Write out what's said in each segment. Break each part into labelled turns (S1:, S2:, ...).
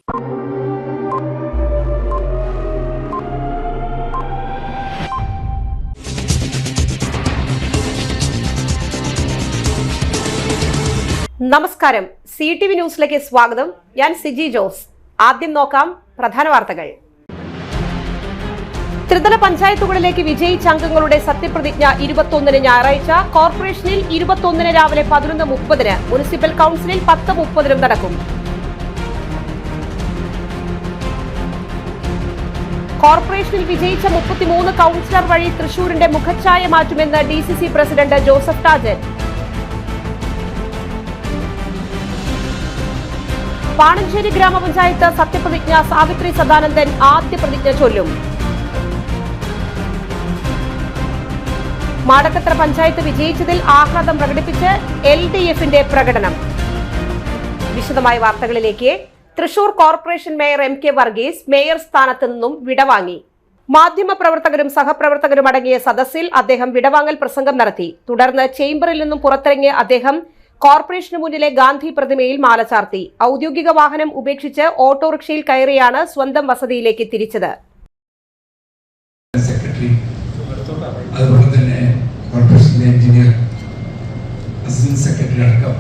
S1: നമസ്കാരം, CTV ന്യൂസിലേക്ക് സ്വാഗതം. ഞാൻ സിജി ജോസ്. ആദ്യം നോക്കാം പ്രധാന വാർത്തകൾ. ത്രിതല പഞ്ചായത്തുകളിലേക്ക് വിജയിച്ച അംഗങ്ങളുടെ സത്യപ്രതിജ്ഞ 21 ഞായറാഴ്ച. കോർപ്പറേഷനിൽ 21 രാവിലെ 11:30, മുനിസിപ്പൽ കൌൺസിലിൽ 10:30 നടക്കും. കോർപ്പറേഷനിൽ വിജയിച്ച 33 കൌൺസിലർ വഴി തൃശൂരിന്റെ മുഖച്ഛായ മാറ്റുമെന്ന് DCC president Joseph Tajan. Panancheri ഗ്രാമപഞ്ചായത്ത് സത്യപ്രതിജ്ഞ. സാവിത്രി സദാനന്ദൻ ആദ്യ പ്രതിജ്ഞ ചൊല്ലും. മാടക്കത്ര പഞ്ചായത്ത് വിജയിച്ചതിൽ ആഹ്ലാദം പ്രകടിപ്പിച്ച് LDFന്റെ പ്രകടനം. വിശദമായ വാർത്തകളിലേക്ക്. Thrissur corporation mayor MK Varghese mayor സ്ഥാനത്ത് നിന്നും വിടവാങ്ങി. മാധ്യമപ്രവർത്തകരും സഹപ്രവർത്തകരും അടങ്ങിയ സദസ്സിൽ അദ്ദേഹം വിടവാങ്ങൽ പ്രസംഗം നടത്തി. തുടർന്ന് ചേംബറിൽ നിന്നും പുറത്തിറങ്ങിയ അദ്ദേഹം കോർപ്പറേഷന് മുന്നിലെ ഗാന്ധി പ്രതിമയിൽ മാല ചാർത്തി. ഔദ്യോഗിക വാഹനം ഉപേക്ഷിച്ച് ഓട്ടോറിക്ഷയിൽ കയറിയാണ് സ്വന്തം വസതിയിലേക്ക് തിരിച്ചത്.
S2: അതുപോലെ തന്നെ കോർപ്പറേഷന്റെ എഞ്ചിനീയർ, അസിസ്റ്റന്റ് സെക്രട്ടറി അടക്കം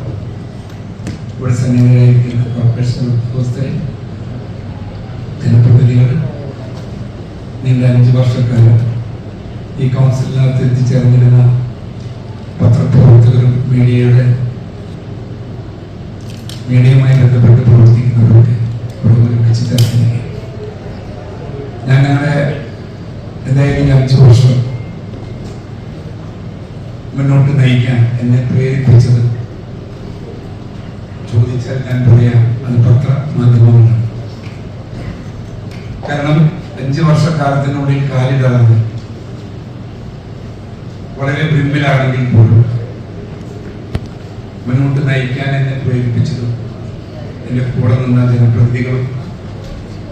S2: ഇവിടെ സന്നിഹിതരായിരിക്കുന്ന കോർപ്പറേഷൻ ഉദ്യോഗസ്ഥരെ, ജനപ്രതിനിധികൾ, നീണ്ട 5 വർഷക്കാലം ഈ കൗൺസിലിനകത്ത് എത്തിച്ചേർന്നിരുന്ന പത്രപ്രവർത്തകരും മീഡിയയുമായി ബന്ധപ്പെട്ട് പ്രവർത്തിക്കുന്നവർക്ക് ഒരുമിച്ച് ചേർന്നിരിക്കും. ഞാൻ ഞങ്ങളെ എന്തായാലും 5 വർഷം മുന്നോട്ട് നയിക്കാൻ എന്നെ പ്രേരിപ്പിച്ചത് ചോദിച്ചാൽ ഞാൻ പറയാം, അത് പത്രമാധ്യമങ്ങളാണ്. കാരണം 5 വർഷക്കാലത്തിനുള്ളിൽ കാലിടർന്ന് വളരെ ബ്രിമ്പിലാണെങ്കിൽ പോലും മുന്നോട്ട് നയിക്കാൻ എന്നെ പ്രേരിപ്പിച്ചതും എൻ്റെ കൂടെ നിന്ന ജനപ്രതിനിധികളും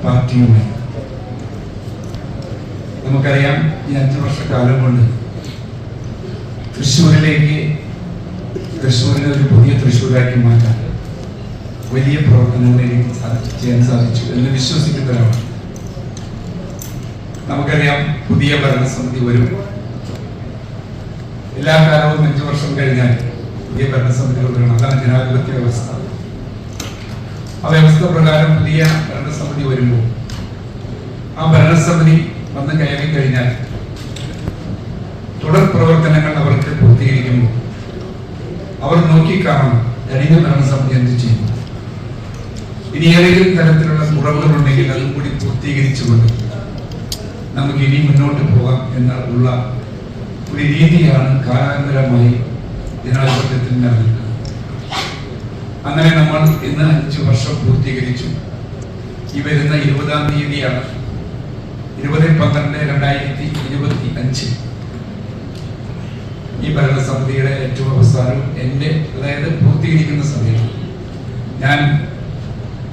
S2: പാർട്ടിയുമായി. നമുക്കറിയാം, ഈ 5 വർഷക്കാലം കൊണ്ട് തൃശ്ശൂരിനെ ഒരു പുതിയ തൃശ്ശൂരാക്കി മാറ്റാൻ വലിയ പ്രവർത്തനങ്ങൾ എനിക്ക് ചെയ്യാൻ സാധിച്ചു എന്ന് വിശ്വസിക്കുന്നവരാണ്. നമുക്കറിയാം, പുതിയ ഭരണസമിതി വരും. എല്ലാ കാലവും 5 വർഷം കഴിഞ്ഞാൽ പുതിയ ഭരണസമിതികൾ വരണം. അതാണ് ജനാധിപത്യ വ്യവസ്ഥ. ആ വ്യവസ്ഥ പ്രകാരം പുതിയ ഭരണസമിതി വരുമ്പോൾ ആ ഭരണസമിതി വന്ന് കയറി കഴിഞ്ഞാൽ തുടർ പ്രവർത്തനങ്ങൾ അവർക്ക് പൂർത്തീകരിക്കുമ്പോൾ അവർ നോക്കിക്കാണണം കഴിഞ്ഞ ഭരണസമിതി എന്ത് ചെയ്യും. ഇനി ഏതെങ്കിലും തരത്തിലുള്ള കുറവുകൾ ഉണ്ടെങ്കിൽ അതും കൂടി പൂർത്തീകരിച്ചുകൊണ്ട് നമുക്ക് ഇനി മുന്നോട്ട് പോകാം എന്നുള്ള ഒരു രീതിയാണ് കാലാന്തരമായി ജനാധിപത്യത്തിൽ നിലനിൽക്കുന്നത്. അങ്ങനെ നമ്മൾ ഇന്ന് 5 വർഷം പൂർത്തീകരിച്ചു. ഈ വരുന്ന 20-ാം തീയതിയാണ് 20/12/2025 ഈ ഭരണസമിതിയുടെ ഏറ്റവും അവസാനം എൻ്റെ, അതായത് പൂർത്തീകരിക്കുന്ന സമയത്ത് ഞാൻ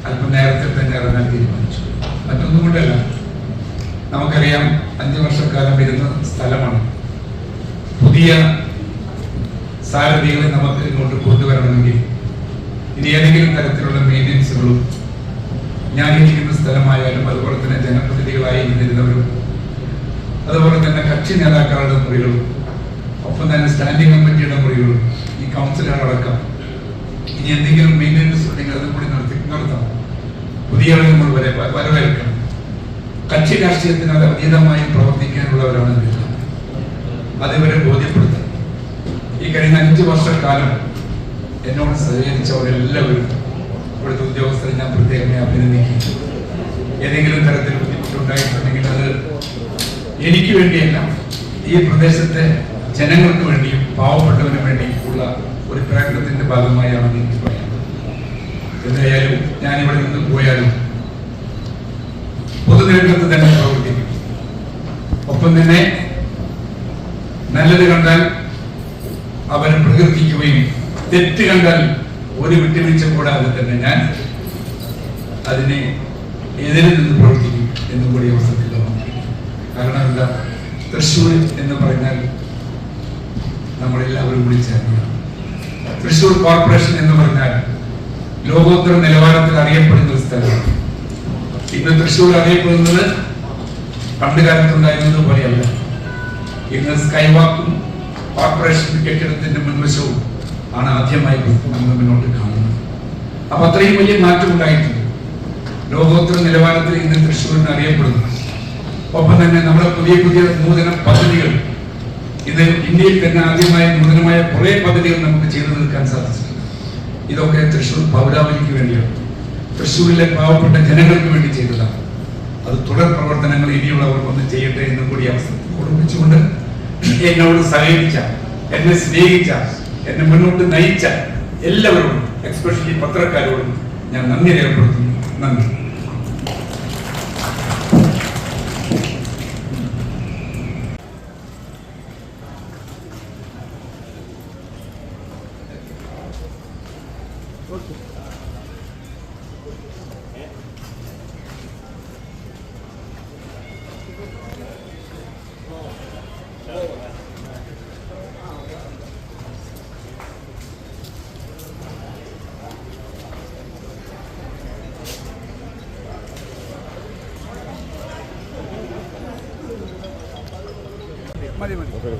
S2: അല്പം നേരത്തെ തന്നെ ഇറങ്ങാൻ തീരുമാനിച്ചു. മറ്റൊന്നും കൊണ്ടല്ല, നമുക്കറിയാം 5 വർഷക്കാലം വരുന്ന സ്ഥലമാണ്. പുതിയ സാരഥികളെ നമുക്ക് ഇങ്ങോട്ട് കൊണ്ടുവരണമെങ്കിൽ ഇനി ഏതെങ്കിലും തരത്തിലുള്ള മെയിൻ്റനൻസുകളും ഞാനിരിക്കുന്ന സ്ഥലമായാലും, അതുപോലെ തന്നെ ജനപ്രതിനിധികളായി ഇരുന്നിരുന്നവരും, അതുപോലെ തന്നെ കക്ഷി നേതാക്കളുടെ മുറികളും, ഒപ്പം തന്നെ സ്റ്റാൻഡിംഗ് കമ്മിറ്റിയുടെ മുറികളും, ഈ കൗൺസിലറടക്കം ഇനി എന്തെങ്കിലും മെയിൻ്റനൻസ് ഉണ്ടെങ്കിൽ അതും കൂടി നടത്താം. പുതിയ നമ്മൾ വരവേൽക്കണം. കക്ഷി രാഷ്ട്രീയത്തിന് അത് അതീതമായി പ്രവർത്തിക്കാനുള്ളവരാണ് അതിവരെ ബോധ്യപ്പെടുത്തുന്നത്. ഈ കഴിഞ്ഞ 5 വർഷക്കാലം എന്നോട് സഹകരിച്ചവരെല്ലാവരും, ഇവിടുത്തെ ഉദ്യോഗസ്ഥരെ ഞാൻ പ്രത്യേകമായി അഭിനന്ദിക്കുന്നു. ഏതെങ്കിലും തരത്തിൽ ബുദ്ധിമുട്ടുണ്ടായിട്ടുണ്ടെങ്കിൽ അത് എനിക്ക് വേണ്ടിയല്ല, ഈ പ്രദേശത്തെ ജനങ്ങൾക്ക് വേണ്ടിയും പാവപ്പെട്ടവന് വേണ്ടിയും ഉള്ള ഒരു പ്രയത്നത്തിന്റെ ഭാഗമായാണ് എനിക്ക് പറയുന്നത്. എന്തായാലും ഞാനിവിടെ നിന്ന് പോയാലും പൊതുരംഗത്ത് തന്നെ പ്രവർത്തിക്കും. ഒപ്പം തന്നെ നല്ലത് കണ്ടാൽ അവരെ പ്രകീർത്തിക്കുകയും തെറ്റ് കണ്ടാൽ ഒരു വിട്ടുവീഴ്ച കൂടാതെ തന്നെ ഞാൻ അതിനെ എതിരെ നിന്ന് പ്രവർത്തിക്കും എന്നും കൂടി അവസരത്തിൽ. കാരണം എന്താ, തൃശ്ശൂർ എന്ന് പറഞ്ഞാൽ നമ്മളെല്ലാവരും കൂടി ചേർന്നതാണ്. തൃശ്ശൂർ കോർപ്പറേഷൻ എന്ന് പറഞ്ഞാൽ ലോകോത്തര നിലവാരത്തിൽ അറിയപ്പെടുന്ന ഒരു സ്ഥലമാണ്. ഇന്ന് തൃശ്ശൂർ അറിയപ്പെടുന്നത് പണ്ട് കാലത്തുണ്ടായിരുന്നത് പോലെയല്ല. ഇന്ന് സ്കൈവാക്കും കോർപ്പറേഷൻ കെട്ടിടത്തിന്റെ മുൻവശവും ആണ് ആദ്യമായി നമ്മൾ മുന്നോട്ട് കാണുന്നത്. അപ്പൊ അത്രയും വലിയ മാറ്റം ഉണ്ടായിട്ടുണ്ട്. ലോകോത്തര നിലവാരത്തിൽ ഇന്ന് തൃശ്ശൂരിന് അറിയപ്പെടുന്നു. ഒപ്പം തന്നെ നമ്മുടെ പുതിയ പുതിയ നൂതന പദ്ധതികൾ, ഇത് ഇന്ത്യയിൽ തന്നെ ആദ്യമായി നൂതനമായ കുറെ പദ്ധതികൾ നമുക്ക് ചെയ്തു തീർക്കാൻ സാധിച്ചിട്ടുണ്ട്. ഇതൊക്കെ തൃശ്ശൂർ പൗരാവലിക്ക് വേണ്ടിയാണ്, തൃശ്ശൂരിലെ പാവപ്പെട്ട ജനങ്ങൾക്ക് വേണ്ടി ചെയ്തതാണ്. അത് തുടർ പ്രവർത്തനങ്ങൾ ഇനിയുള്ളവർ ഒന്ന് ചെയ്യട്ടെ എന്നും കൂടി അവസരത്തിൽ ഓർമ്മിച്ചുകൊണ്ട് എന്നോട് സഹകരിച്ച, എന്നെ സ്നേഹിച്ച, എന്നെ മുന്നോട്ട് നയിച്ച എല്ലാവരോടും, എക്സ്പെഷ്യലി പത്രക്കാരോടും ഞാൻ നന്ദി രേഖപ്പെടുത്തുന്നു. നന്ദി.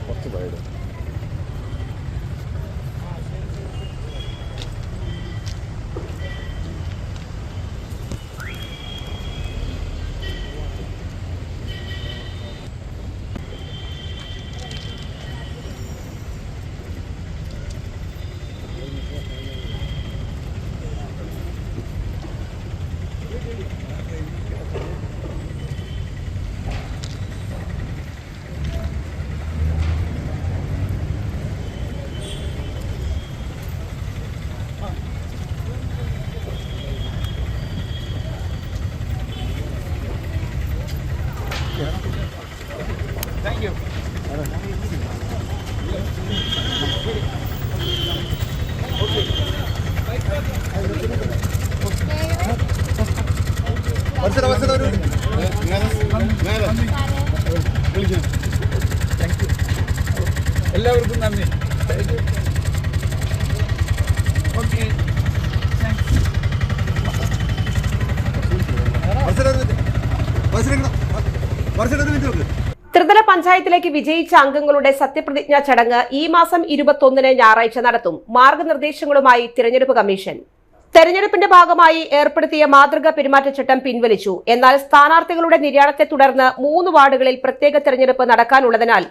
S3: കുറച്ച് പേര്
S2: Thank you. എല്ലാവർക്കും നന്ദി. ഓക്കെ,
S1: ത്രിതല പഞ്ചായത്തിലേക്ക് വിജയിച്ച അംഗങ്ങളുടെ സത്യപ്രതിജ്ഞാ ചടങ്ങ് ഈ മാസം 21 ഞായറാഴ്ച നടത്തും. മാർഗനിർദ്ദേശങ്ങളുമായി തിരഞ്ഞെടുപ്പ് കമ്മീഷൻ. തെരഞ്ഞെടുപ്പിന്റെ ഭാഗമായി ഏർപ്പെടുത്തിയ മാതൃകാ പെരുമാറ്റച്ചട്ടം പിൻവലിച്ചു. എന്നാൽ സ്ഥാനാർത്ഥികളുടെ നിര്യാണത്തെ തുടർന്ന് 3 വാർഡുകളിൽ പ്രത്യേക തെരഞ്ഞെടുപ്പ് നടക്കാനുള്ളതിനാൽ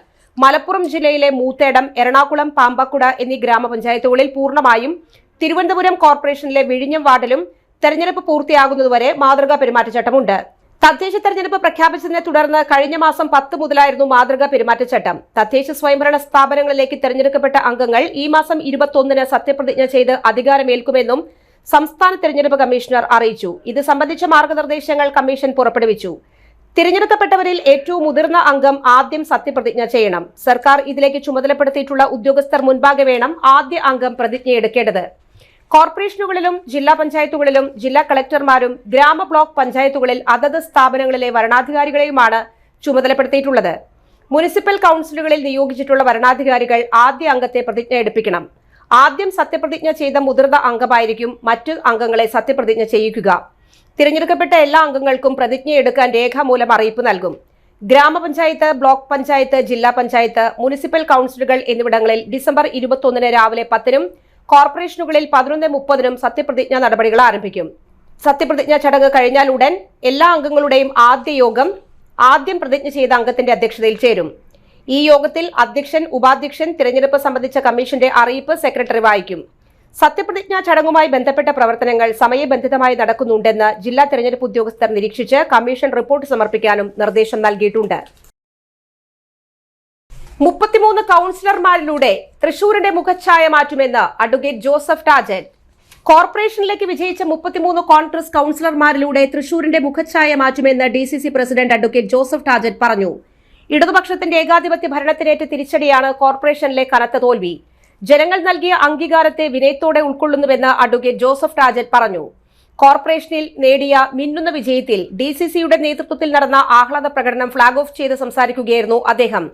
S1: മലപ്പുറം ജില്ലയിലെ മൂത്തേടം, എറണാകുളം, പാമ്പക്കുട എന്നീ ഗ്രാമപഞ്ചായത്തുകളിൽ പൂർണ്ണമായും, തിരുവനന്തപുരം കോർപ്പറേഷനിലെ വിഴിഞ്ഞം വാർഡിലും തെരഞ്ഞെടുപ്പ് പൂർത്തിയാകുന്നതുവരെ മാതൃകാ പെരുമാറ്റച്ചട്ടമുണ്ട്. തദ്ദേശ തെരഞ്ഞെടുപ്പ് പ്രഖ്യാപിച്ചതിനെ തുടർന്ന് കഴിഞ്ഞ മാസം 10 മുതലായിരുന്നു മാതൃകാ പെരുമാറ്റച്ചട്ടം. തദ്ദേശ സ്വയംഭരണ സ്ഥാപനങ്ങളിലേക്ക് തെരഞ്ഞെടുക്കപ്പെട്ട അംഗങ്ങൾ ഈ മാസം 21 സത്യപ്രതിജ്ഞ ചെയ്ത് അധികാരമേൽക്കുമെന്നും സംസ്ഥാന തെരഞ്ഞെടുപ്പ് കമ്മീഷണർ അറിയിച്ചു. ഇത് സംബന്ധിച്ച മാർഗനിർദ്ദേശങ്ങൾ കമ്മീഷൻ പുറപ്പെടുവിച്ചു. തിരഞ്ഞെടുക്കപ്പെട്ടവരിൽ ഏറ്റവും മുതിർന്ന അംഗം ആദ്യം സത്യപ്രതിജ്ഞ ചെയ്യണം. സർക്കാർ ഇതിലേക്ക് ചുമതലപ്പെടുത്തിയിട്ടുള്ള ഉദ്യോഗസ്ഥർ മുൻപാകെ വേണം ആദ്യ അംഗം പ്രതിജ്ഞയെടുക്കേണ്ടത്. കോർപ്പറേഷനുകളിലും ജില്ലാ പഞ്ചായത്തുകളിലും ജില്ലാ കളക്ടർമാരും ഗ്രാമ ബ്ലോക്ക് പഞ്ചായത്തുകളിൽ അതത് സ്ഥാപനങ്ങളിലെ വരണാധികാരികളെയുമാണ് ചുമതലപ്പെടുത്തിയിട്ടുള്ളത്. മുനിസിപ്പൽ കൌൺസിലുകളിൽ നിയോഗിച്ചിട്ടുള്ള വരണാധികാരികൾ ആദ്യ അംഗത്തെ പ്രതിജ്ഞ എടുപ്പിക്കണം. ആദ്യം സത്യപ്രതിജ്ഞ ചെയ്ത മുതിർന്ന അംഗമായിരിക്കും മറ്റു അംഗങ്ങളെ സത്യപ്രതിജ്ഞ ചെയ്യിക്കുക. തിരഞ്ഞെടുക്കപ്പെട്ട എല്ലാ അംഗങ്ങൾക്കും പ്രതിജ്ഞയെടുക്കാൻ രേഖാമൂലം അറിയിപ്പ് നൽകും. ഗ്രാമപഞ്ചായത്ത്, ബ്ലോക്ക് പഞ്ചായത്ത്, ജില്ലാ പഞ്ചായത്ത്, മുനിസിപ്പൽ കൌൺസിലുകൾ എന്നിവിടങ്ങളിൽ ഡിസംബർ 21 രാവിലെ 10-നും കോർപ്പറേഷനുകളിൽ 11:30-നും സത്യപ്രതിജ്ഞാ നടപടികൾ ആരംഭിക്കും. സത്യപ്രതിജ്ഞാ ചടങ്ങ് കഴിഞ്ഞാൽ ഉടൻ എല്ലാ അംഗങ്ങളുടെയും ആദ്യ യോഗം ആദ്യം പ്രതിജ്ഞ ചെയ്ത അംഗത്തിന്റെ അധ്യക്ഷതയിൽ ചേരും. ഈ യോഗത്തിൽ അധ്യക്ഷൻ, ഉപാധ്യക്ഷൻ, തിരഞ്ഞെടുപ്പ് സംബന്ധിച്ച കമ്മീഷന്റെ അറിയിപ്പ് സെക്രട്ടറി വായിക്കും. സത്യപ്രതിജ്ഞാ ചടങ്ങുമായി ബന്ധപ്പെട്ട പ്രവർത്തനങ്ങൾ സമയബന്ധിതമായി നടക്കുന്നുണ്ടെന്ന് ജില്ലാ തെരഞ്ഞെടുപ്പ് ഉദ്യോഗസ്ഥർ നിരീക്ഷിച്ച് കമ്മീഷൻ റിപ്പോർട്ട് സമർപ്പിക്കാനും നിർദ്ദേശം നൽകിയിട്ടുണ്ട്. 33 കൌൺസിലർമാരിലൂടെ തൃശൂരിന്റെ മുഖച്ഛായ മാറ്റുമെന്ന് അഡ്വക്കേറ്റ് ജോസഫ് ടാജറ്റ്. കോർപ്പറേഷനിലേക്ക് വിജയിച്ച 33 കോൺഗ്രസ് കൌൺസിലർമാരിലൂടെ തൃശൂരിന്റെ മുഖച്ഛായ മാറ്റുമെന്ന് DCC പ്രസിഡന്റ് അഡ്വക്കേറ്റ് ജോസഫ് ടാജറ്റ് പറഞ്ഞു. ഇടതുപക്ഷത്തിന്റെ ഏകാധിപത്യ ഭരണത്തിനേറ്റ തിരിച്ചടിയാണ് കോർപ്പറേഷനിലെ കനത്ത തോൽവി. ജനങ്ങൾ നൽകിയ അംഗീകാരത്തെ വിനയത്തോടെ ഉൾക്കൊള്ളുന്നുവെന്ന് അഡ്വക്കേറ്റ് ജോസഫ് ടാജറ്റ് പറഞ്ഞു. കോർപ്പറേഷനിൽ നേടിയ മിന്നുന്ന വിജയത്തിൽ DCCയുടെ നേതൃത്വത്തിൽ നടന്ന ആഹ്ലാദ പ്രകടനം ഫ്ളാഗ് ഓഫ് ചെയ്ത് സംസാരിക്കുകയായിരുന്നു അദ്ദേഹം.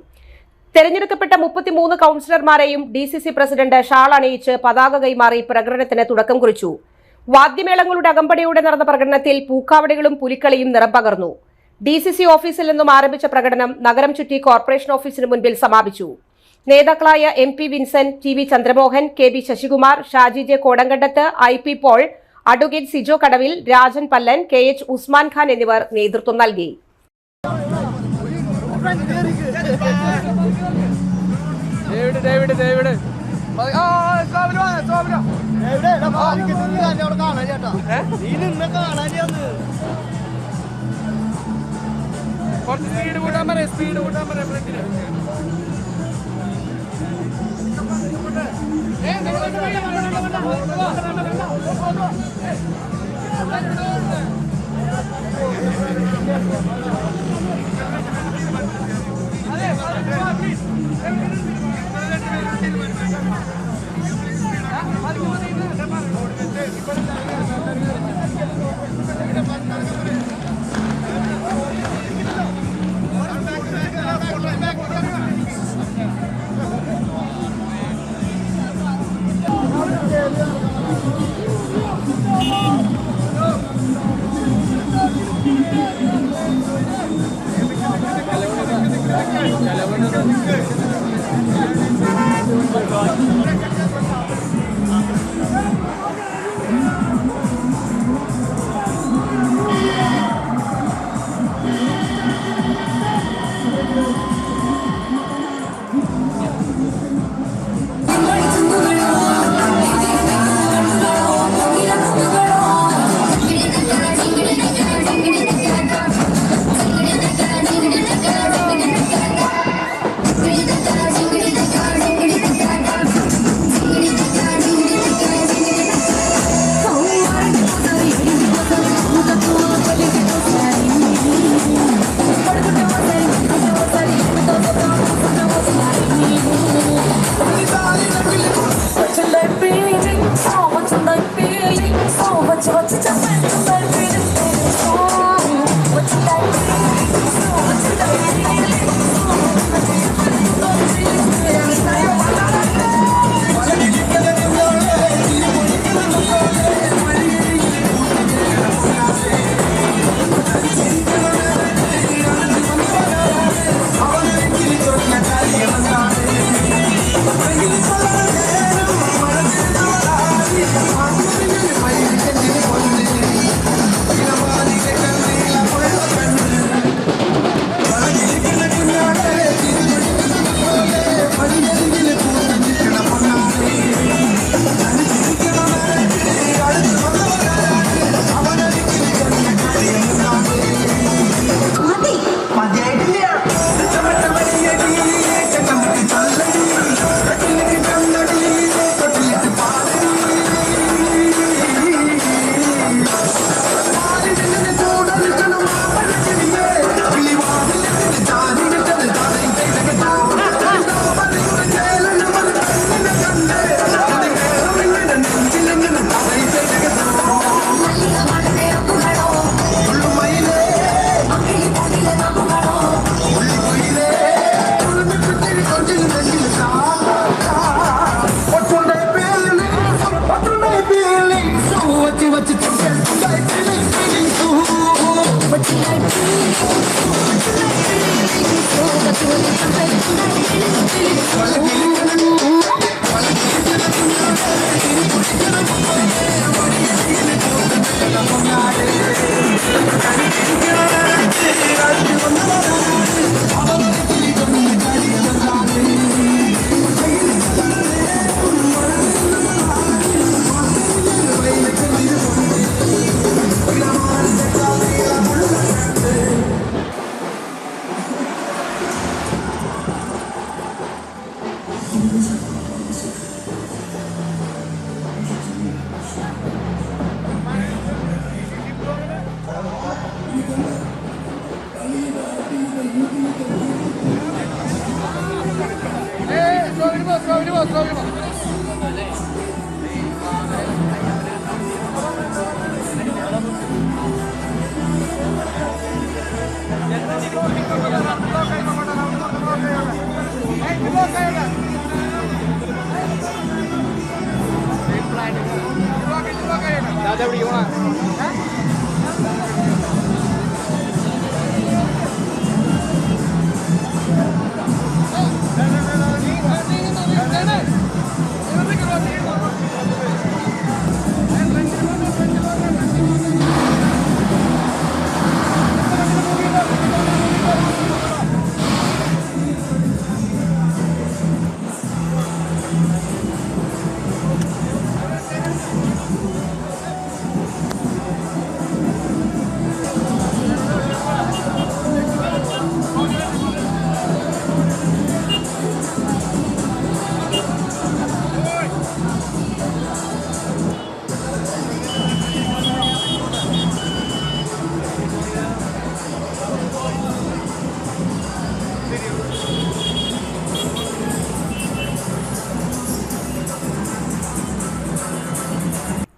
S1: തെരഞ്ഞെടുക്കപ്പെട്ട 33 കൌൺസിലർമാരെയും DCC പ്രസിഡന്റ് ഷാൾ അണിയിച്ച് പതാക കൈമാറി പ്രകടനത്തിന് തുടക്കം കുറിച്ചു. വാദ്യമേളങ്ങളുടെ അകമ്പടിയോടെ നടന്ന പ്രകടനത്തിൽ പൂക്കാവടികളും പുലിക്കളിയും നിറം പകർന്നു. DCC ഓഫീസിൽ നിന്നും ആരംഭിച്ച പ്രകടനം നഗരം ചുറ്റി കോർപ്പറേഷൻ ഓഫീസിന് മുൻപിൽ സമാപിച്ചു. നേതാക്കളായ MP Vincent, TV Chandramohan, KB Sasikumar, Shaji J Kodankandath, IP Paul, advocate Sijo Kadavil, Rajan Pallan, KH Usman Khan എന്നിവർ നേതൃത്വം നൽകി.
S3: സ്പീഡ് കൂട്ടാൻ പറയാം ഫ്രണ്ടില്.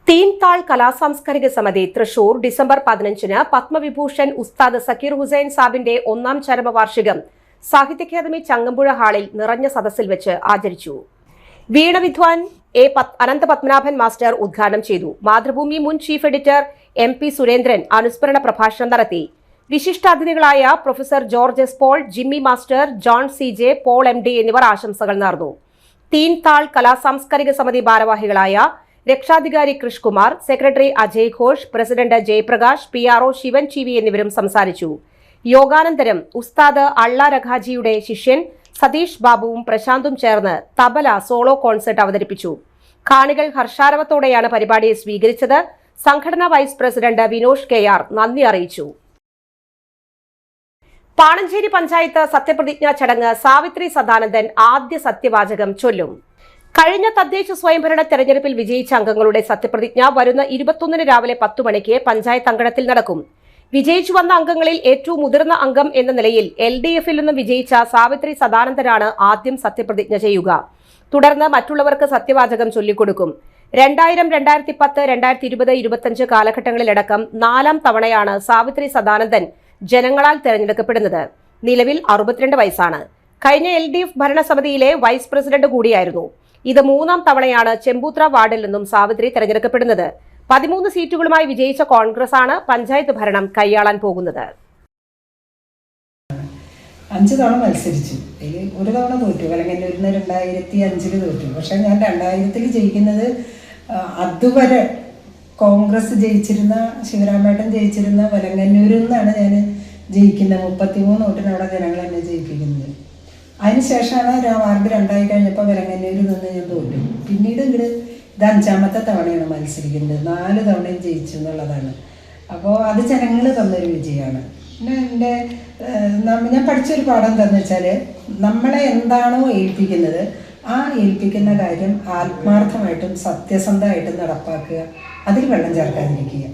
S1: തീൻതാൾ കലാസാംസ്കാരിക സമിതി തൃശൂർ ഡിസംബർ 15 പത്മവിഭൂഷൺ ഉസ്താദ് സക്കീർ ഹുസൈൻ സാബിന്റെ 1ാം ചരമവാർഷികം സാഹിത്യ അക്കാദമി ചങ്ങമ്പുഴ ഹാളിൽ നിറഞ്ഞ സദസ്സിൽ വെച്ച് ആചരിച്ചു. വീണവിദ്വാൻ അനന്തപത്മനാഭൻ മാസ്റ്റർ ഉദ്ഘാടനം ചെയ്തു. മാതൃഭൂമി മുൻ ചീഫ് എഡിറ്റർ MP സുരേന്ദ്രൻ അനുസ്മരണ പ്രഭാഷണം നടത്തി. വിശിഷ്ടാതിഥികളായ professor George S Paul, Jimmy master, John CJ, Paul MD എന്നിവർ ആശംസകൾ നേർന്നു. തീൻതാൾ കലാസാംസ്കാരിക സമിതി ഭാരവാഹികളായ രക്ഷാധികാരി Krish Kumar, secretary Ajay Ghosh, president Jayaprakash, PRO Sivan TV എന്നിവരും സംസാരിച്ചു. യോഗാനന്തരം ഉസ്താദ് അള്ള രഘാജിയുടെ ശിഷ്യൻ സതീഷ് ബാബുവും പ്രശാന്തും ചേർന്ന് തബല സോളോ കോൺസെർട്ട് അവതരിപ്പിച്ചു. കാണികൾ ഹർഷാരവത്തോടെയാണ് പരിപാടിയെ സ്വീകരിച്ചത്. സംഘടനാ വൈസ് പ്രസിഡന്റ് വിനോഷ് KR നന്ദി അറിയിച്ചു. പാണഞ്ചേരി പഞ്ചായത്ത് സത്യപ്രതിജ്ഞാ ചടങ്ങ് സാവിത്രി സദാനന്ദൻ ആദ്യ സത്യവാചകം ചൊല്ലും. കഴിഞ്ഞ തദ്ദേശ സ്വയംഭരണ തെരഞ്ഞെടുപ്പിൽ വിജയിച്ച അംഗങ്ങളുടെ സത്യപ്രതിജ്ഞ വരുന്ന 21 രാവിലെ 10 മണിക്ക് പഞ്ചായത്ത് അങ്കണത്തിൽ നടക്കും. വിജയിച്ചു വന്ന അംഗങ്ങളിൽ ഏറ്റവും മുതിർന്ന അംഗം എന്ന നിലയിൽ LDF-ൽ നിന്നും വിജയിച്ച സാവിത്രി സദാനന്ദനാണ് ആദ്യം സത്യപ്രതിജ്ഞ ചെയ്യുക. തുടർന്ന് മറ്റുള്ളവർക്ക് സത്യവാചകം ചൊല്ലിക്കൊടുക്കും. 2000, 2010, 2020, 2025 കാലഘട്ടങ്ങളിലടക്കം 4ാം തവണയാണ് സാവിത്രി സദാനന്ദൻ ജനങ്ങളാൽ തെരഞ്ഞെടുക്കപ്പെടുന്നത്. നിലവിൽ 62 വയസ്സാണ്. കഴിഞ്ഞ LDF ഭരണസമിതിയിലെ വൈസ് പ്രസിഡന്റ് കൂടിയായിരുന്നു. ഇത് 3ാം തവണയാണ് ചെമ്പൂത്ര വാർഡിൽ നിന്നും സാവിത്രി തെരഞ്ഞെടുക്കപ്പെടുന്നത്. 13 സീറ്റുകളുമായി വിജയിച്ച കോൺഗ്രസ് ആണ് പഞ്ചായത്ത് ഭരണം കൈയാളാൻ പോകുന്നത്.
S4: 5 തവണ മത്സരിച്ചു. അതിൽ ഒരു തവണ തോറ്റു. വെലങ്ങന്നൂരിൽ 2005 തോറ്റു. പക്ഷെ ഞാൻ 2000 ജയിക്കുന്നത് അതുവരെ കോൺഗ്രസ് ജയിച്ചിരുന്ന, ശിവരാമേട്ടൻ ജയിച്ചിരുന്ന വെലങ്ങന്നൂരിൽ നിന്നാണ് ഞാൻ ജയിക്കുന്നത്. 33 വോട്ടിന് അവിടെ ജനങ്ങൾ എന്നെ ജയിപ്പിക്കുന്നത്. അതിനുശേഷമാണ് വാർഡ് 2 കഴിഞ്ഞപ്പോൾ വെലങ്ങന്നൂരിൽ നിന്ന് ഞാൻ തോറ്റു. പിന്നീട് ഇത് 5ാമത്തെ തവണയാണ് മത്സരിക്കുന്നത്. 4 തവണയും ജയിച്ചു എന്നുള്ളതാണ്. അപ്പോൾ അത് ജനങ്ങൾ തന്നൊരു വിജയമാണ്. പിന്നെ ഞാൻ പഠിച്ചൊരു പാഠം എന്താണെന്ന് വെച്ചാൽ, നമ്മളെ എന്താണോ ഏൽപ്പിക്കുന്നത് ആ ഏൽപ്പിക്കുന്ന കാര്യം ആത്മാർത്ഥമായിട്ടും സത്യസന്ധമായിട്ടും നടപ്പാക്കുക, അതിൽ വെള്ളം ചേർക്കാതിരിക്കുക.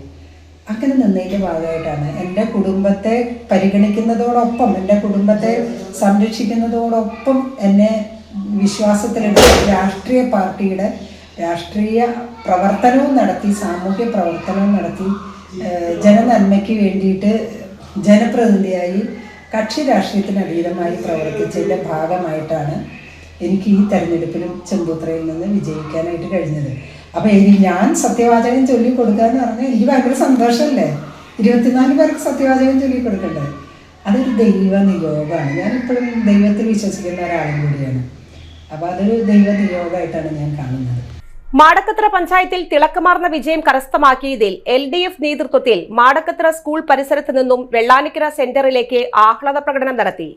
S4: അങ്ങനെ നിന്നതിൻ്റെ ഭാഗമായിട്ടാണ് എൻ്റെ കുടുംബത്തെ പരിഗണിക്കുന്നതോടൊപ്പം, എൻ്റെ കുടുംബത്തെ സംരക്ഷിക്കുന്നതോടൊപ്പം എന്നെ വിശ്വാസത്തിലെടുത്ത് രാഷ്ട്രീയ പാർട്ടിയുടെ രാഷ്ട്രീയ പ്രവർത്തനവും നടത്തി, സാമൂഹ്യ പ്രവർത്തനവും നടത്തി, ജനനന്മയ്ക്ക് വേണ്ടിയിട്ട് ജനപ്രതിനിധിയായി കക്ഷി രാഷ്ട്രീയത്തിന് അതീതമായി പ്രവർത്തിച്ചതിൻ്റെ ഭാഗമായിട്ടാണ് എനിക്ക് ഈ തെരഞ്ഞെടുപ്പിലും ചെമ്പൂത്രയിൽ നിന്ന് വിജയിക്കാനായിട്ട് കഴിഞ്ഞത്. അപ്പോൾ ഞാൻ സത്യവാചകം ചൊല്ലിക്കൊടുക്കുക എന്ന് പറഞ്ഞാൽ എനിക്ക് ഭയങ്കര സന്തോഷമല്ലേ. 24 പേർക്ക് സത്യവാചകം ചൊല്ലിക്കൊടുക്കണ്ടേ? അതൊരു ദൈവ നിയോഗമാണ്. ഞാനിപ്പോഴും ദൈവത്തിൽ വിശ്വസിക്കുന്ന ഒരാളും കൂടിയാണ്. അപ്പോൾ അതൊരു ദൈവ നിയോഗമായിട്ടാണ് ഞാൻ കാണുന്നത്.
S1: മാടക്കത്ര പഞ്ചായത്തിൽ തിളക്കമാർന്ന വിജയം കരസ്ഥമാക്കിയതിൽ LDF നേതൃത്വത്തിൽ മാടക്കത്ര സ്കൂൾ പരിസരത്ത് നിന്നും വെള്ളാനിക്കര സെന്ററിലേക്ക് ആഹ്ലാദ പ്രകടനം നടത്തി.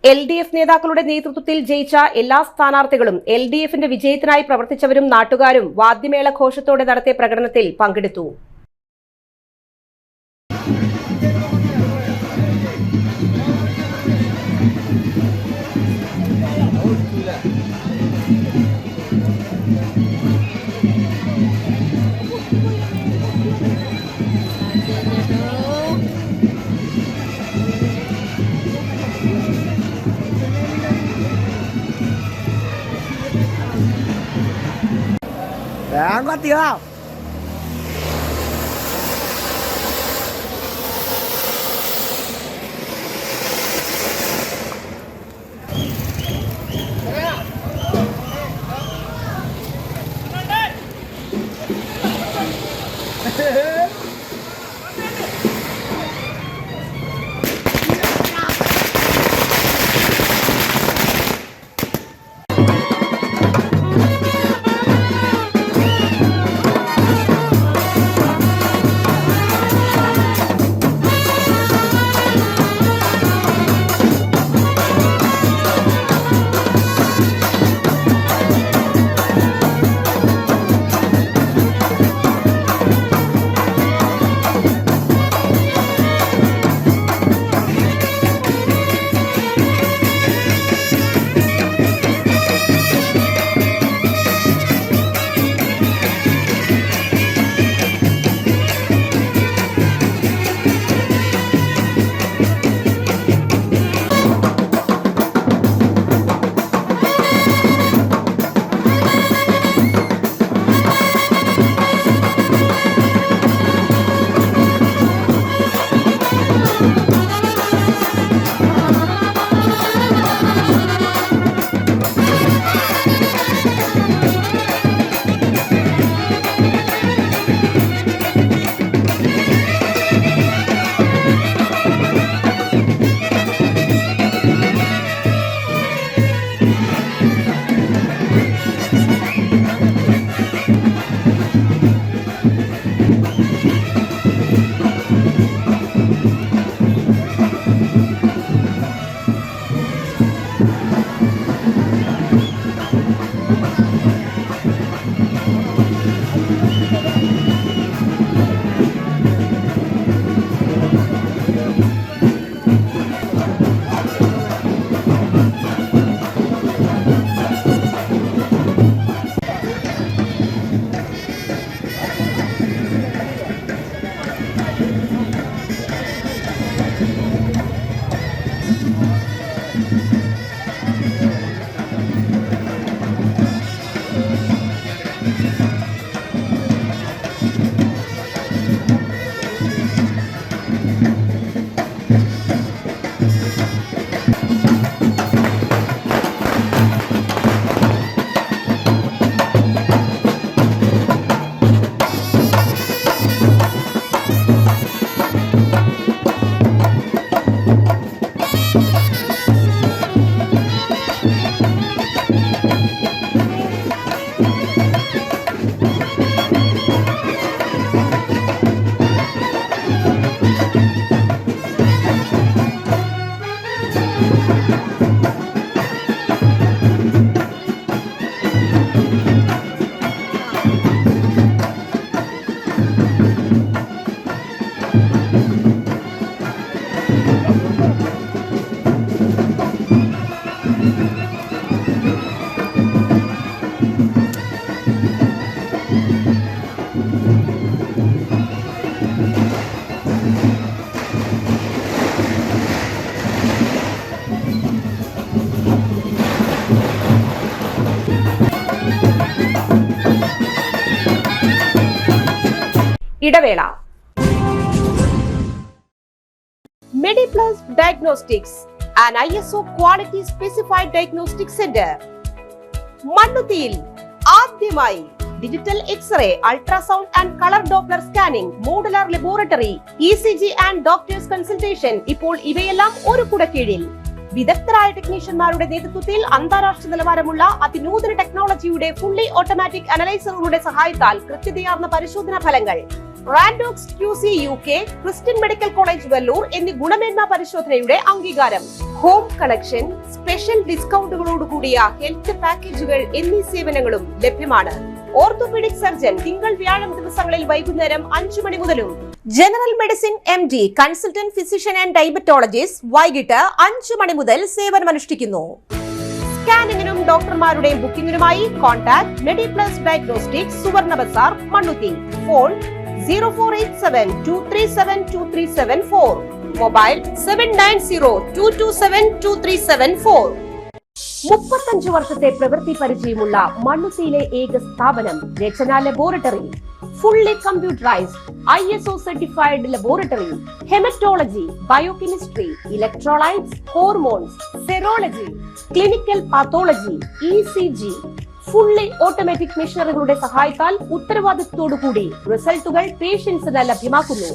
S1: LDF നേതാക്കളുടെ നേതൃത്വത്തിൽ ജയിച്ച എല്ലാ സ്ഥാനാർത്ഥികളും LDF-ന്റെ വിജയത്തിനായി പ്രവർത്തിച്ചവരും നാട്ടുകാരും വാദ്യമേള ഘോഷത്തോടെ നടത്തിയ പ്രകടനത്തിൽ പങ്കെടുത്തു.
S3: Angkat ya.
S1: ഇടവേള. Mediplus Diagnostics, an ISO quality specified diagnostic center. മണ്ണുത്തിയിൽ ആദ്യമായി digital x ray, ultrasound and colour Doppler scanning, modular laboratory, ECG and doctors consultation. ഇപ്പോൾ ഇവയെല്ലാം ഒരു കുടക്കീഴിൽ. വിദഗ്ധരായ ടെക്നീഷ്യന്മാരുടെ നേതൃത്വത്തിൽ അന്താരാഷ്ട്ര നിലവാരമുള്ള അതിനൂതന ടെക്നോളജിയുടെ ഫുള്ളി ഓട്ടോമാറ്റിക് അനലൈസറുകളുടെ സഹായത്താൽ കൃത്യതയാർന്ന പരിശോധനാ ഫലങ്ങൾ. റാൻഡോക്സ് QC UK, Christian medical college Vellore എന്നീ ഗുണമേന്മ പരിശോധനയുടെ അംഗീകാരം. ഹോം കളക്ഷൻ, സ്പെഷ്യൽ ഡിസ്കൗണ്ടുകളോടുകൂടിയ ഹെൽത്ത് പാക്കേജുകൾ എന്നീ സേവനങ്ങളും ലഭ്യമാണ്. ഓർത്തോപീഡിക് സർജൻ തിങ്കൾ വ്യാഴം ദിവസങ്ങളിൽ വൈകുന്നേരം 5 മണി മുതലും general medicine MD, consultant physician and diabetologist വൈകിട്ട് 5 മണി മുതൽ സേവനമനുഷ്ഠിക്കുന്നു. സ്കാനിങ്ങിനും ഡോക്ടർമാരുടെയും ബുക്കിംഗിനുമായി കോൺടാക്ട് മെഡിപ്ലസ് ഡയഗ്നോസ്റ്റിക്സ്, സുവർണ ബസാർ, മണ്ണുത്തി. Phone 0487237237 mobile 7902272374. 35 വർഷത്തെ പ്രവൃത്തി പരിചയമുള്ള മണ്ണുത്തിയിലെ ഏക സ്ഥാപനം Rachana laboratory. Fully computerised ISO certified laboratory. Haematology, biochemistry, electrolytes, hormones, serology, clinical pathology, ECG. Fully automatic മെഷീനറികളുടെ സഹായത്താൽ ഉത്തരവാദിത്വത്തോടുകൂടി റിസൾട്ടുകൾ പേഷ്യൻസിന് ലഭ്യമാക്കുന്നു.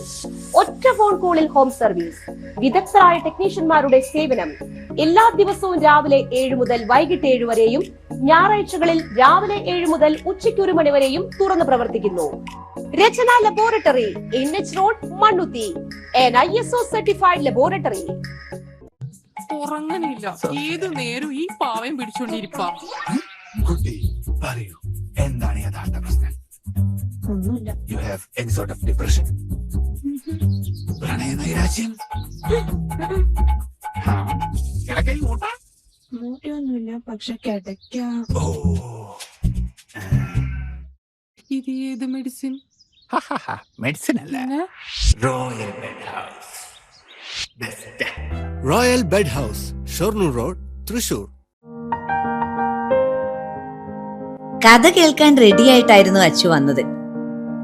S1: ഒറ്റ ഫോൺ കോളിൽ ഹോം സർവീസ്. വിദഗ്ധരായ ടെക്നീഷ്യന്മാരുടെ സേവനം. എല്ലാ ദിവസവും രാവിലെ 7 മുതൽ വൈകിട്ട് 7 വരെയും ഞായറാഴ്ചകളിൽ രാവിലെ 7 മുതൽ ഉച്ചയ്ക്ക് 1 മണി വരെയും തുറന്നു പ്രവർത്തിക്കുന്നു. Rachana laboratory, NH road, Mannuthy. an ISO certified laboratory.
S3: ഉറങ്ങണില്ല, ഏതു നേരം ഈ പാവം പിടിച്ചോണ്ടിരിപ്പാ.
S5: കുട്ടി പറയൂ, എന്താണ് യഥാർത്ഥ പ്രശ്നം?
S3: ഒന്നുമില്ല.
S5: You have any sort of depression, പ്രണയ നൈരാശ്യം?
S3: മൂട്ടയൊന്നുമില്ല, പക്ഷെ കിടക്കാം.
S5: ഓ,
S3: ഇത് ഏത് മെഡിസിൻ?
S5: മെഡിസിൻ അല്ല, royal bed house.
S6: Royal bed house, Shoranur road, Thrissur.
S7: കഥ കേൾക്കാൻ റെഡിയായിട്ടായിരുന്നു അച്ചു വന്നത്.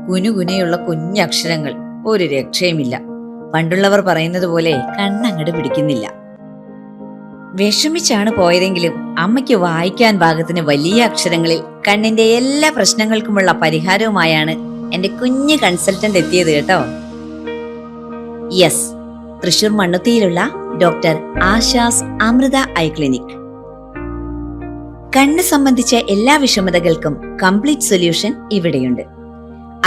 S7: കുനുകുനയുള്ള കുഞ്ഞക്ഷരങ്ങൾ, ഒരു രക്ഷയുമില്ല. പണ്ടുള്ളവർ പറയുന്നത് പോലെ കണ്ണങ്ങട് പിടിക്കുന്നില്ല. വിഷമിച്ചാണ് പോയതെങ്കിലും അമ്മയ്ക്ക് വായിക്കാൻ പാകത്തിന് വലിയ അക്ഷരങ്ങളിൽ കണ്ണിന്റെ എല്ലാ പ്രശ്നങ്ങൾക്കുമുള്ള പരിഹാരവുമായാണ് എന്റെ കുഞ്ഞ് കൺസൾട്ടന്റ് എത്തിയത് കേട്ടോ. യെസ്, തൃശൂർ മണ്ണുത്തിയിലുള്ള doctor Asha's Amrita eye clinic. കണ്ണ് സംബന്ധിച്ച എല്ലാ വിഷമതകൾക്കും കംപ്ലീറ്റ് സൊല്യൂഷൻ ഇവിടെയുണ്ട്.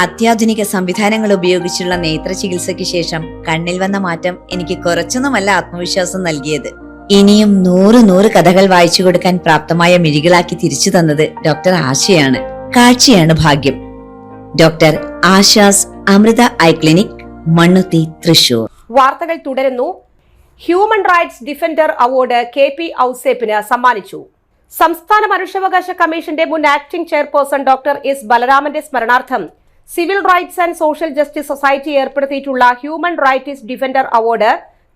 S7: അത്യാധുനിക സംവിധാനങ്ങൾ ഉപയോഗിച്ചുള്ള നേത്ര ചികിത്സയ്ക്ക് ശേഷം കണ്ണിൽ വന്ന മാറ്റം എനിക്ക് കുറച്ചൊന്നുമല്ല ആത്മവിശ്വാസം നൽകിയത്. ഇനിയും 100 കഥകൾ വായിച്ചു കൊടുക്കാൻ പ്രാപ്തമായ മിഴികളാക്കി തിരിച്ചു തന്നത് ഡോക്ടർ ആശയാണ്. കാഴ്ചയാണ് ഭാഗ്യം. Doctor Asha's Amrita eye clinic, Mannuthy, Thrissur.
S1: വാർത്തകൾ തുടരുന്നു. Human rights defender award KP ഔസേപ്പിന് സമ്മാനിച്ചു. സംസ്ഥാന മനുഷ്യാവകാശ കമ്മീഷന്റെ മുൻ ആക്ടിംഗ് ചെയർപേഴ്സൺ ഡോക്ടർ S ബലരാമന്റെ സ്മരണാർത്ഥം civil rights and social justice society ഏർപ്പെടുത്തിയിട്ടുള്ള human rights defender award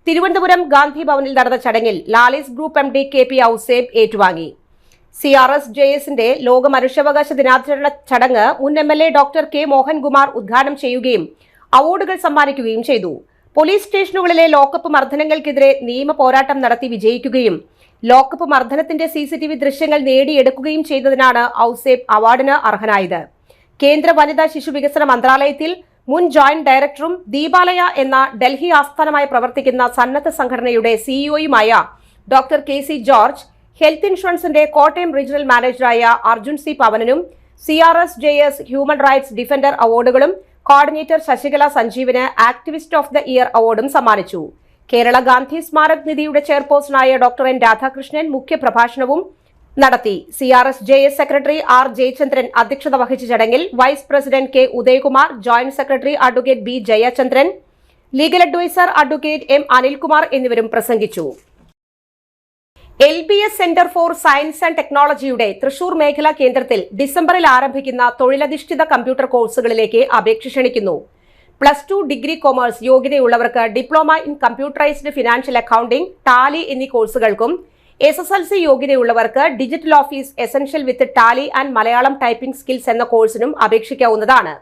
S1: Thiruvananthapuram Gandhi ഭവനിൽ നടന്ന ചടങ്ങിൽ Lali's group MD KP Ouseph ഏറ്റുവാങ്ങി. CRS-JSന്റെ ലോക മനുഷ്യാവകാശ ദിനാചരണ ചടങ്ങ് മുൻ MLA ഡോക്ടർ K മോഹൻകുമാർ ഉദ്ഘാടനം ചെയ്യുകയും അവാർഡുകൾ സമ്മാനിക്കുകയും ചെയ്തു. പോലീസ് സ്റ്റേഷനുകളിലെ ലോക്കപ്പ് മർദ്ദനങ്ങൾക്കെതിരെ നിയമ പോരാട്ടം നടത്തി വിജയിക്കുകയും ലോക്കപ്പ് മർദ്ദനത്തിന്റെ CCTV ദൃശ്യങ്ങൾ നേടിയെടുക്കുകയും ചെയ്തതിനാണ് ഔസേപ്പ് അവാർഡിന് അർഹനായത്. കേന്ദ്ര വനിതാ ശിശു വികസന മന്ത്രാലയത്തിൽ മുൻ ജോയിന്റ് ഡയറക്ടറും ദീപാലയ എന്ന ഡൽഹി ആസ്ഥാനമായി പ്രവർത്തിക്കുന്ന സന്നദ്ധ സംഘടനയുടെ സിഇഒയുമായ ഡോക്ടർ KC ജോർജ്, ഹെൽത്ത് ഇൻഷുറൻസിന്റെ കോട്ടയം റീജിയണൽ മാനേജറായ അർജുൻ C പവനനും CRSJS ഹ്യൂമൻ റൈറ്റ്സ് ഡിഫൻഡർ അവാർഡുകളും കോർഡിനേറ്റർ ശശികല സഞ്ജീവിന് ആക്ടിവിസ്റ്റ് ഓഫ് ദ ഇയർ അവാർഡും സമ്മാനിച്ചു. കേരള ഗാന്ധി സ്മാരക് നിധിയുടെ ചെയർപേഴ്സണായ ഡോക്ടർ N രാധാകൃഷ്ണൻ മുഖ്യപ്രഭാഷണവും നടത്തി. CRSJS സെക്രട്ടറി R ജയചന്ദ്രൻ അധ്യക്ഷത വഹിച്ച ചടങ്ങിൽ vice president K Udayakumar, joint secretary advocate B Jayachandran, legal adviser advocate M Anilkumar എന്നിവരും പ്രസംഗിച്ചു. LBS centre for science and ടെക്നോളജിയുടെ തൃശൂർ മേഖലാ കേന്ദ്രത്തിൽ ഡിസംബറിൽ ആരംഭിക്കുന്ന തൊഴിലധിഷ്ഠിത കമ്പ്യൂട്ടർ കോഴ്സുകളിലേക്ക് അപേക്ഷ ക്ഷണിക്കുന്നു. +2 ഡിഗ്രി കൊമേഴ്സ് യോഗ്യതയുള്ളവർക്ക് diploma in computerised financial accounting, Tally എന്നീ കോഴ്സുകൾക്കും SSLC യോഗ്യതയുള്ളവർക്ക് digital office essential with Tally and Malayalam typing skills എന്ന കോഴ്സിനും അപേക്ഷിക്കാവുന്നതാണ്.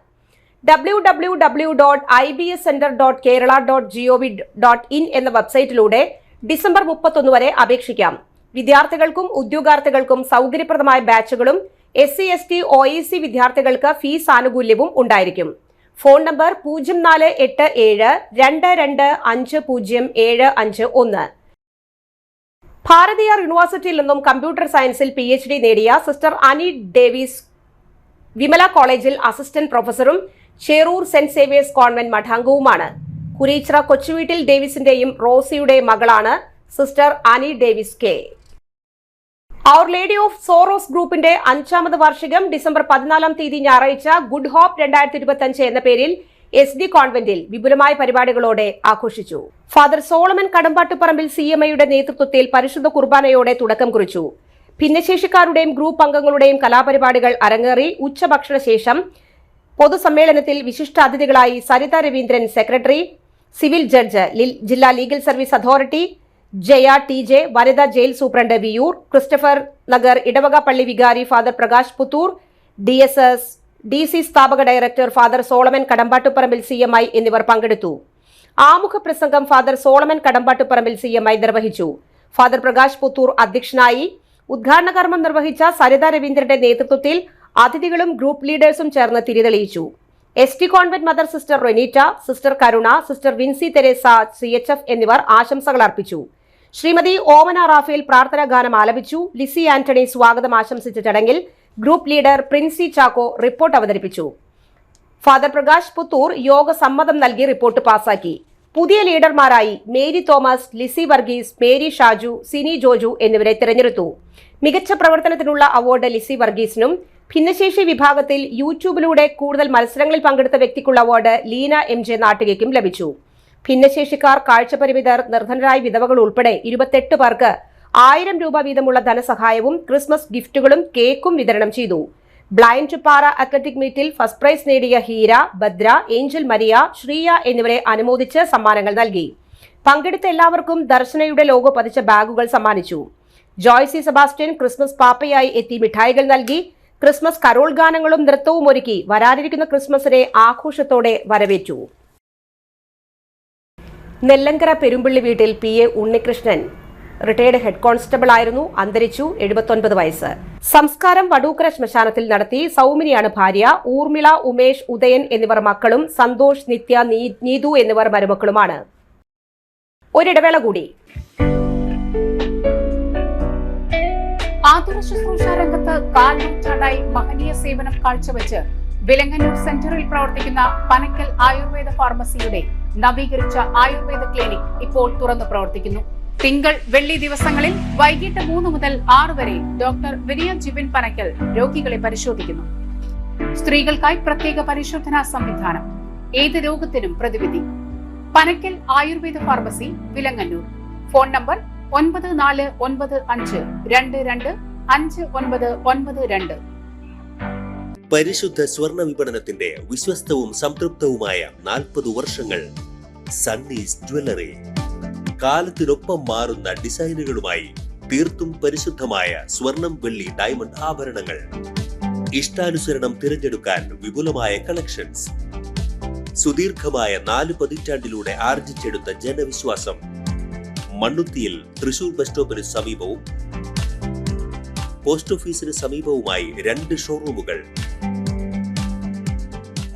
S1: www.ibscenter.kerala.gov.in എന്ന വെബ്സൈറ്റിലൂടെ ഡിസംബർ 31 വരെ അപേക്ഷിക്കാം. വിദ്യാർത്ഥികൾക്കും ഉദ്യോഗാർത്ഥികൾക്കും സൗകര്യപ്രദമായ ബാച്ചുകളും SC/ST OEC വിദ്യാർത്ഥികൾക്ക് ഫീസ് ആനുകൂല്യവും ഉണ്ടായിരിക്കും. Phone number 0487250751. ഭാരതിയാർ യൂണിവേഴ്സിറ്റിയിൽ നിന്നും കമ്പ്യൂട്ടർ സയൻസിൽ PhD നേടിയ സിസ്റ്റർ അനി ഡേവിസ് വിമല കോളേജിൽ അസിസ്റ്റന്റ് പ്രൊഫസറും ചേറൂർ സെന്റ് സേവിയേഴ്സ് കോൺവെന്റ് മഠാംഗവുമാണ്. കുരീച്ചിറ കൊച്ചുവീട്ടിൽ ഡേവിസിന്റെയും റോസിയുടെയും മകളാണ് സിസ്റ്റർ അനി ഡേവിസ് K. അവർ ലേഡി ഓഫ് സോറോസ് ഗ്രൂപ്പിന്റെ 5ാമത് വാർഷികം ഡിസംബർ 14 തീയതി ഞായറാഴ്ച ഗുഡ് ഹോപ്പ് 2025 എന്ന പേരിൽ SD കോൺവെന്റിൽ വിപുലമായ പരിപാടികളോടെ ആഘോഷിച്ചു. ഫാദർ സോളമൻ കടമ്പാട്ടുപറമ്പിൽ CMIയുടെ നേതൃത്വത്തിൽ പരിശുദ്ധ കുർബാനയോടെ തുടക്കം കുറിച്ചു. ഭിന്നശേഷിക്കാരുടെയും ഗ്രൂപ്പ് അംഗങ്ങളുടെയും കലാപരിപാടികൾ അരങ്ങേറി. ഉച്ചഭക്ഷണ ശേഷം പൊതുസമ്മേളനത്തിൽ വിശിഷ്ടാതിഥികളായി Saritha Raveendran secretary, civil judge, ജില്ലാ legal service authority Jaya TJ, വനിതാ ജയിൽ സൂപ്രണ്ട് വിയൂർ, ക്രിസ്റ്റഫർ നഗർ ഇടവക പള്ളി വികാരി father Prakash Puthur, DSS DC സ്ഥാപക director father Solomon Kadambattuparambil CMI എന്നിവർ പങ്കെടുത്തു. ആമുഖ പ്രസംഗം ഫാദർ സോളമൻ കടമ്പാട്ടുപറമ്പിൽ CMI നിർവഹിച്ചു. ഫാദർ പ്രകാശ് പുത്തൂർ അധ്യക്ഷനായി. ഉദ്ഘാടന കർമ്മം നിർവഹിച്ച സരിത രവീന്ദ്രന്റെ നേതൃത്വത്തിൽ അതിഥികളും ഗ്രൂപ്പ് ലീഡേഴ്സും ചേർന്ന് തിരിതെളിയിച്ചു. ST convent mother sister Renita, sister Karuna, sister Vincy Teresa CHF എന്നിവർ ആശംസകൾ അർപ്പിച്ചു. ശ്രീമതി ഓമന റാഫേൽ പ്രാർത്ഥനാ ഗാനം ആലപിച്ചു. ലിസി ആന്റണി സ്വാഗതം ആശംസിച്ച ചടങ്ങിൽ group leader Princy Chacko report അവതരിപ്പിച്ചു. ഫാദർ പ്രകാശ് പുത്തൂർ യോഗ സമ്മതം നൽകി റിപ്പോർട്ട് പാസാക്കി. പുതിയ ലീഡർമാരായി Mary Thomas, Lizzy Varghese, Mary Shaju, Sini Joju എന്നിവരെ തിരഞ്ഞെടുത്തു. മികച്ച പ്രവർത്തനത്തിനുള്ള അവാർഡ് ലിസി വർഗീസിനും ഭിന്നശേഷി വിഭാഗത്തിൽ യൂട്യൂബിലൂടെ കൂടുതൽ മത്സരങ്ങളിൽ പങ്കെടുത്ത വ്യക്തിക്കുള്ള അവാർഡ് ലീന MJ നാട്ടികയ്ക്കും ലഭിച്ചു. ഭിന്നശേഷിക്കാർ, കാഴ്ചപരിമിതർ, നിർധനരായ വിധവകൾ ഉൾപ്പെടെ 28 പേർക്ക് 1000 രൂപ വീതമുള്ള ധനസഹായവും ക്രിസ്മസ് ഗിഫ്റ്റുകളും കേക്കും വിതരണം ചെയ്തു. ബ്ലൈൻഡ് പാറ അത്ലറ്റിക് മീറ്റിൽ ഫസ്റ്റ് പ്രൈസ് നേടിയ ഹീര, ഭദ്ര, ഏഞ്ചൽ മരിയ, ശ്രീയ എന്നിവരെ അനുമോദിച്ച് സമ്മാനങ്ങൾ നൽകി. പങ്കെടുത്ത എല്ലാവർക്കും ദർശനയുടെ ലോഗോ പതിച്ച ബാഗുകൾ സമ്മാനിച്ചു. ജോയ്സി സെബാസ്റ്റ്യൻ ക്രിസ്മസ് പാപ്പയായി എത്തി മിഠായികൾ നൽകി. ക്രിസ്മസ് കരോൾ ഗാനങ്ങളും നൃത്തവും ഒരുക്കി വരാനിരിക്കുന്ന ക്രിസ്മസിനെ ആഘോഷത്തോടെ വരവേറ്റു. നെല്ലങ്കര പെരുമ്പള്ളി വീട്ടിൽ PA Unnikrishnan retired head constable ആയിരുന്നു. അന്തരിച്ചു. 79 വയസ്സ്. സംസ്കാരം വടൂക്കര ശ്മശാനത്തിൽ നടത്തി. സൗമിനിയാണ് ഭാര്യ. ഊർമിള, ഉമേഷ്, ഉദയൻ എന്നിവർ മക്കളും. സന്തോഷ്, നിത്യ, നീതു എന്നിവർ മരുമക്കളുമാണ്. ഒരിടവേള കൂടി.
S8: ആതുര ശുശ്രൂഷ രംഗത്ത് 4 നൂറ്റാണ്ടായി മഹനീയ സേവനം കാഴ്ചവെച്ച് വിലങ്ങന്നൂർ സെന്ററിൽ പ്രവർത്തിക്കുന്ന പനക്കൽ ആയുർവേദ ഫാർമസിയുടെ നവീകരിച്ച ആയുർവേദ ക്ലിനിക് ഇപ്പോൾ തുറന്നു പ്രവർത്തിക്കുന്നു. തിങ്കൾ, വെള്ളി ദിവസങ്ങളിൽ വൈകിട്ട് 3 മുതൽ 6 വരെ ഡോക്ടർ വിനയ ജിബിൻ പനക്കൽ രോഗികളെ പരിശോധിക്കുന്നു. സ്ത്രീകൾക്കായി പ്രത്യേക പരിശോധനാ സംവിധാനം. ഏത് രോഗത്തിനും പ്രതിവിധി. Panakkal Ayurveda pharmacy, Vilangannur. Phone number 9495225992.
S9: പരിശുദ്ധ സ്വർണ്ണ വിപണനത്തിന്റെ വിശ്വസ്തവും സംതൃപ്തവുമായ 40 വർഷങ്ങൾ. സണ്ണീസ് ജ്വല്ലറി. കാലത്തിനൊപ്പം മാറുന്ന ഡിസൈനുകളുമായി തീർത്തും പരിശുദ്ധമായ സ്വർണം, വെള്ളി, ഡയമണ്ട് ആഭരണങ്ങൾ. ഇഷ്ടാനുസരണം തിരഞ്ഞെടുക്കാൻ വിപുലമായ കളക്ഷൻസ്. സുദീർഘമായ 4 പതിറ്റാണ്ടിലൂടെ ആർജിച്ചെടുത്ത ജനവിശ്വാസം. മണ്ണുത്തിയിൽ തൃശൂർ ബസ് സ്റ്റോപ്പിന് സമീപവും പോസ്റ്റ് ഓഫീസിന് സമീപവുമായി 2 ഷോറൂമുകൾ.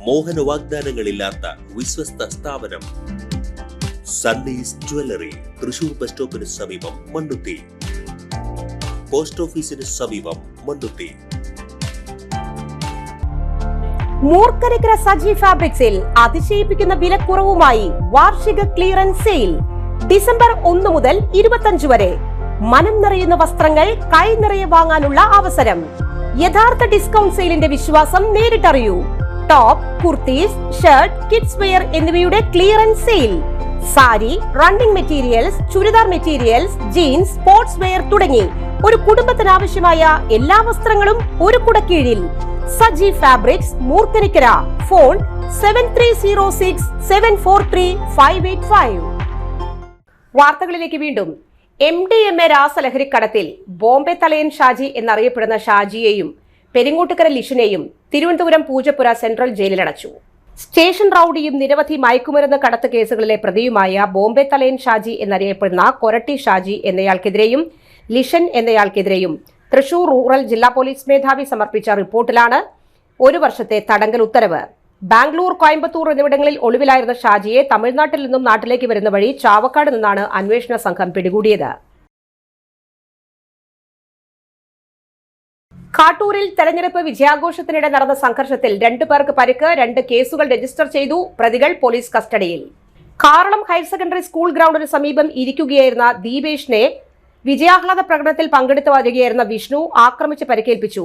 S9: മോഹന വാഗ്ദാനങ്ങളില്ലാത്ത വിശ്വസ്ത സ്ഥാപനം. സണ്ണീസ് ജ്വല്ലറി, തൃശൂർ ബസ് സ്റ്റോപ്പിന് സമീപം മണ്ണുത്തി, പോസ്റ്റ് ഓഫീസിന് സമീപം മണ്ണുത്തി.
S1: മൂർക്കരക്കര സജി ഫാബ്രിക്സിൽ അതിശയിപ്പിക്കുന്ന വിലക്കുറവുമായി വാർഷിക ക്ലിയറൻസ് സെയിൽ ഡിസംബർ 1 മുതൽ 25 വരെ. മനം നിറയുന്ന വസ്ത്രങ്ങൾ കൈ നിറയെ വാങ്ങാനുള്ള അവസരം. യഥാർത്ഥ ഡിസ്കൗണ്ട് സെയിലിന്റെ വിശ്വാസം നേരിട്ടറിയൂ. Top, kurtis, shirt, kids wear എന്നിവയുടെ clearance sale. Sari, running materials, churidar materials, jeans, sports wear തുടങ്ങി ഒരു കുടുംബത്തിന് ആവശ്യമായ എല്ലാ വസ്ത്രങ്ങളും ഒരു കുടക്കീഴിൽ. സജി ഫാബ്രിക്സ്, മൂർക്കരക്കര. ഫോൺ 7306743585. വാർത്തകളിലേക്ക് വീണ്ടും. MDMA രാസലഹരിക്കടത്തിൽ ബോംബെ തലയൻ ഷാജി എന്നറിയപ്പെടുന്ന ഷാജിയെയും പെരിങ്ങോട്ടുകര ലിഷുനെയും തിരുവനന്തപുരം പൂജപ്പുര സെൻട്രൽ ജയിലിലടച്ചു. സ്റ്റേഷൻ റൌഡിയും നിരവധി മയക്കുമരുന്ന് കടത്ത് കേസുകളിലെ പ്രതിയുമായ ബോംബെ തലയൻ ഷാജി എന്നറിയപ്പെടുന്ന കൊരട്ടി ഷാജി എന്നയാൾക്കെതിരെയും ലിഷൻ എന്നയാൾക്കെതിരെയും തൃശൂർ റൂറൽ ജില്ലാ പോലീസ് മേധാവി സമർപ്പിച്ച റിപ്പോർട്ടിലാണ് 1 വർഷത്തെ തടങ്കൽ ഉത്തരവ്. ബാംഗ്ലൂർ, കോയമ്പത്തൂർ എന്നിവിടങ്ങളിൽ ഒളിവിലായിരുന്ന ഷാജിയെ തമിഴ്നാട്ടിൽ നിന്നും നാട്ടിലേക്ക് വരുന്ന വഴി ചാവക്കാട് നിന്നാണ് അന്വേഷണ സംഘം പിടികൂടിയത്. കാട്ടൂരിൽ തെരഞ്ഞെടുപ്പ് വിജയാഘോഷത്തിനിടെ നടന്ന സംഘർഷത്തിൽ 2 പേർക്ക് പരിക്ക്, 2 കേസുകൾ രജിസ്റ്റർ ചെയ്തു. പ്രതികൾ പോലീസ് കസ്റ്റഡിയിൽ. കാറളം ഹയർ സെക്കൻഡറി സ്കൂൾ ഗ്രൗണ്ടിന് സമീപം ഇരിക്കുകയായിരുന്ന ദീപേഷിനെ വിജയാഹ്ലാദ പ്രകടനത്തിൽ പങ്കെടുത്തു വരികയായിരുന്ന വിഷ്ണു ആക്രമിച്ച് പരിക്കേൽപ്പിച്ചു.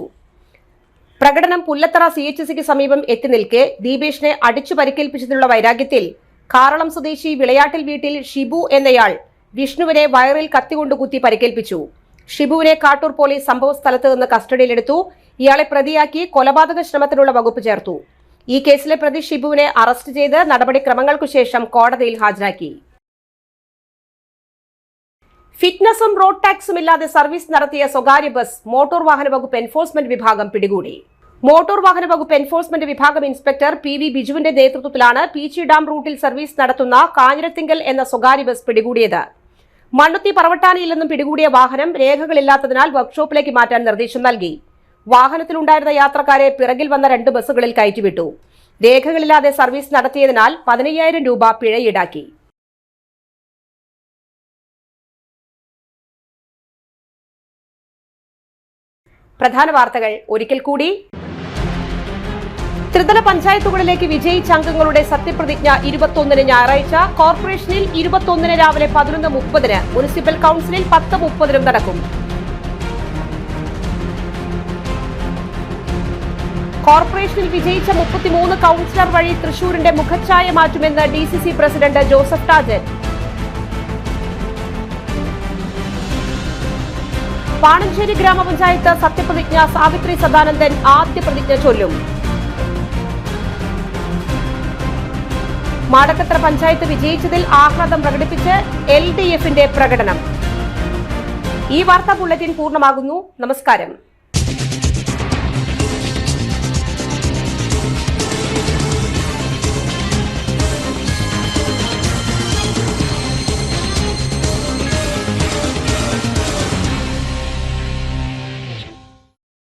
S1: പ്രകടനം പുല്ലത്തറ CHCക്ക് സമീപം എത്തി നിൽക്കെ ദീപേഷിനെ അടിച്ചു പരിക്കേൽപ്പിച്ചതിലുള്ള വൈരാഗ്യത്തിൽ കാറളം സ്വദേശി വിളയാട്ടിൽ വീട്ടിൽ ഷിബു എന്നയാൾ വിഷ്ണുവിനെ വയറിൽ കത്തികൊണ്ട് കുത്തി പരിക്കേൽപ്പിച്ചു. ഷിബുവിനെ കാട്ടൂർ പോലീസ് സംഭവ സ്ഥലത്ത് നിന്ന് കസ്റ്റഡിയിലെടുത്തു. ഇയാളെ പ്രതിയാക്കി കൊലപാതക ശ്രമത്തിനുള്ള വകുപ്പ് ചേർത്തു. ഈ കേസിലെ പ്രതി ഷിബുവിനെ അറസ്റ്റ് ചെയ്ത് നടപടിക്രമങ്ങൾക്കു ശേഷം കോടതിയിൽ ഹാജരാക്കി. ഫിറ്റ്നസും റോഡ് ടാക്സും ഇല്ലാതെ സർവീസ് നടത്തിയ സ്വകാര്യ ബസ് മോട്ടോർ വാഹന വകുപ്പ് എൻഫോഴ്സ്മെന്റ് വിഭാഗം പിടികൂടി. മോട്ടോർ വാഹന വകുപ്പ് എൻഫോഴ്സ്മെന്റ് വിഭാഗം ഇൻസ്പെക്ടർ PV ബിജുവിന്റെ നേതൃത്വത്തിലാണ് പീച്ചി ഡാം റൂട്ടിൽ സർവീസ് നടത്തുന്ന കാഞ്ഞിരത്തിങ്കൽ എന്ന സ്വകാര്യ ബസ് പിടികൂടിയത്. മണ്ണുത്തി പറവട്ടാനിയിൽ നിന്നും പിടികൂടിയ വാഹനം രേഖകളില്ലാത്തതിനാൽ വർക്ക്ഷോപ്പിലേക്ക് മാറ്റാൻ നിർദ്ദേശം നൽകി. വാഹനത്തിലുണ്ടായിരുന്ന യാത്രക്കാരെ പിറകിൽ വന്ന 2 ബസ്സുകളിൽ കയറ്റിവിട്ടു. രേഖകളില്ലാതെ സർവീസ് നടത്തിയതിനാൽ 15,000 രൂപ പിഴ ഈടാക്കി. പ്രധാന വാർത്തകൾ ഒരിക്കൽ കൂടി. ത്രിതല പഞ്ചായത്തുകളിലേക്ക് വിജയിച്ച അംഗങ്ങളുടെ സത്യപ്രതിജ്ഞ 21 ഞായറാഴ്ച. കോർപ്പറേഷനിൽ 21 രാവിലെ 11:30, മുനിസിപ്പൽ കൌൺസിലിൽ 10:30 നടക്കും. കോർപ്പറേഷനിൽ വിജയിച്ച 33 കൌൺസിലർ വഴി തൃശൂരിന്റെ മുഖച്ഛായ മാറ്റുമെന്ന് DCC president Joseph Tajan. Panancheri ഗ്രാമപഞ്ചായത്ത് സത്യപ്രതിജ്ഞ സാവിത്രി സദാനന്ദൻ ആദ്യ പ്രതിജ്ഞ ചൊല്ലും. മാടക്കത്ര പഞ്ചായത്ത് വിജയിച്ചതിൽ ആഹ്ലാദം പ്രകടിപ്പിച്ച് LDFന്റെ പ്രകടനം. ഈ വാർത്താ ബുള്ളറ്റിൻ പൂർണ്ണമാകുന്നു. നമസ്കാരം.